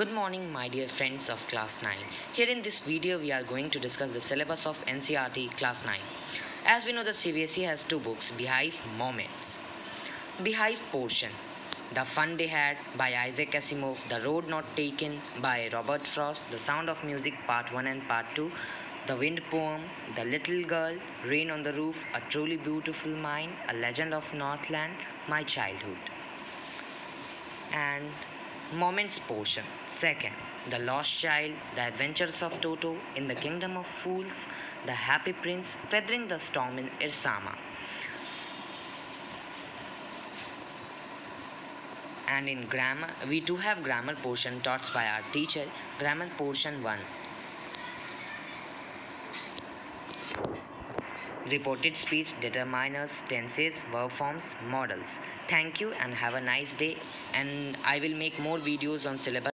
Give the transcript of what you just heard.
Good morning, my dear friends of class 9. Here in this video, we are going to discuss the syllabus of NCERT class 9. As we know, the CBSE has two books, Beehive, Moments. Beehive portion. The Fun They Had by Isaac Asimov, The Road Not Taken by Robert Frost, The Sound of Music Part 1 and Part 2, The Wind Poem, The Little Girl, Rain on the Roof, A Truly Beautiful Mind, A Legend of Northland, My Childhood. And Moments portion. Second, The Lost Child, The Adventures of Toto, In the Kingdom of Fools, The Happy Prince, Weathering the Storm in Irsama. And in grammar, we do have grammar portion taught by our teacher. Grammar portion 1. Reported speech, determiners, tenses, verb forms, models. Thank you and have a nice day. And I will make more videos on syllabus.